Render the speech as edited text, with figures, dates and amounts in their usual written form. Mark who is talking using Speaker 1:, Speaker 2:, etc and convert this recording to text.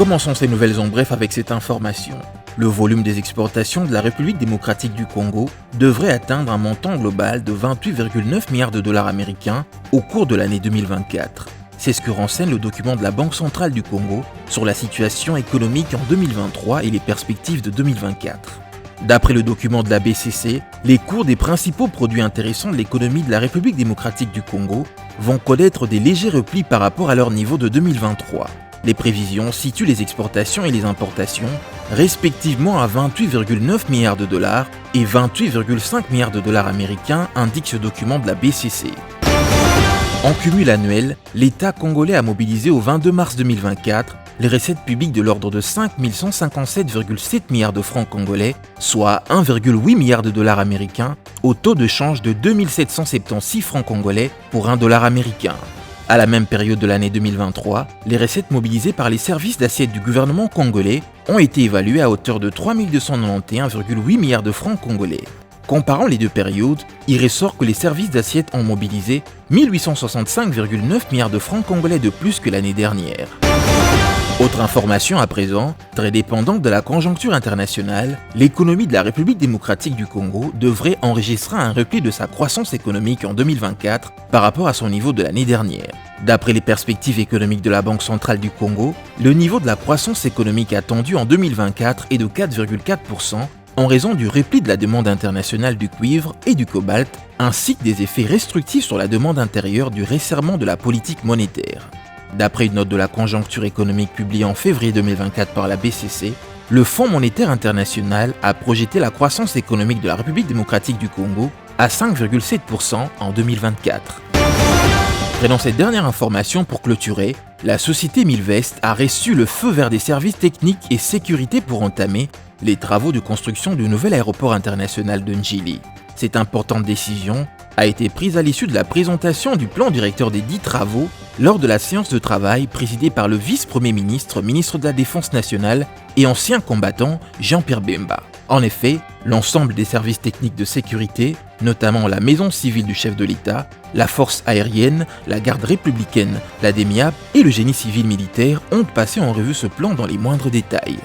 Speaker 1: Commençons ces nouvelles en bref avec cette information. Le volume des exportations de la République démocratique du Congo devrait atteindre un montant global de 28,9 milliards de dollars américains au cours de l'année 2024. C'est ce que renseigne le document de la Banque centrale du Congo sur la situation économique en 2023 et les perspectives de 2024. D'après le document de la BCC, les cours des principaux produits intéressants de l'économie de la République démocratique du Congo vont connaître des légers replis par rapport à leur niveau de 2023. Les prévisions situent les exportations et les importations respectivement à 28,9 milliards de dollars et 28,5 milliards de dollars américains, indique ce document de la BCC. En cumul annuel, l'État congolais a mobilisé au 22 mars 2024 les recettes publiques de l'ordre de 5 157,7 milliards de francs congolais, soit 1,8 milliard de dollars américains, au taux de change de 2776 francs congolais pour 1 dollar américain. À la même période de l'année 2023, les recettes mobilisées par les services d'assiette du gouvernement congolais ont été évaluées à hauteur de 3 291,8 milliards de francs congolais. Comparant les deux périodes, il ressort que les services d'assiette ont mobilisé 1865,9 milliards de francs congolais de plus que l'année dernière. Autre information à présent, très dépendante de la conjoncture internationale, l'économie de la République démocratique du Congo devrait enregistrer un repli de sa croissance économique en 2024 par rapport à son niveau de l'année dernière. D'après les perspectives économiques de la Banque centrale du Congo, le niveau de la croissance économique attendu en 2024 est de 4,4% en raison du repli de la demande internationale du cuivre et du cobalt, ainsi que des effets restrictifs sur la demande intérieure du resserrement de la politique monétaire. D'après une note de la conjoncture économique publiée en février 2024 par la BCC, le Fonds monétaire international a projeté la croissance économique de la République démocratique du Congo à 5,7% en 2024. Prenons cette dernière information pour clôturer. La société Milvest a reçu le feu vert des services techniques et sécurité pour entamer les travaux de construction du nouvel aéroport international de Njili. Cette importante décision a été prise à l'issue de la présentation du plan directeur des dits travaux lors de la séance de travail présidée par le vice-premier ministre, ministre de la Défense nationale et ancien combattant Jean-Pierre Bemba. En effet, l'ensemble des services techniques de sécurité, notamment la maison civile du chef de l'État, la force aérienne, la garde républicaine, la DEMIAP et le génie civil militaire ont passé en revue ce plan dans les moindres détails.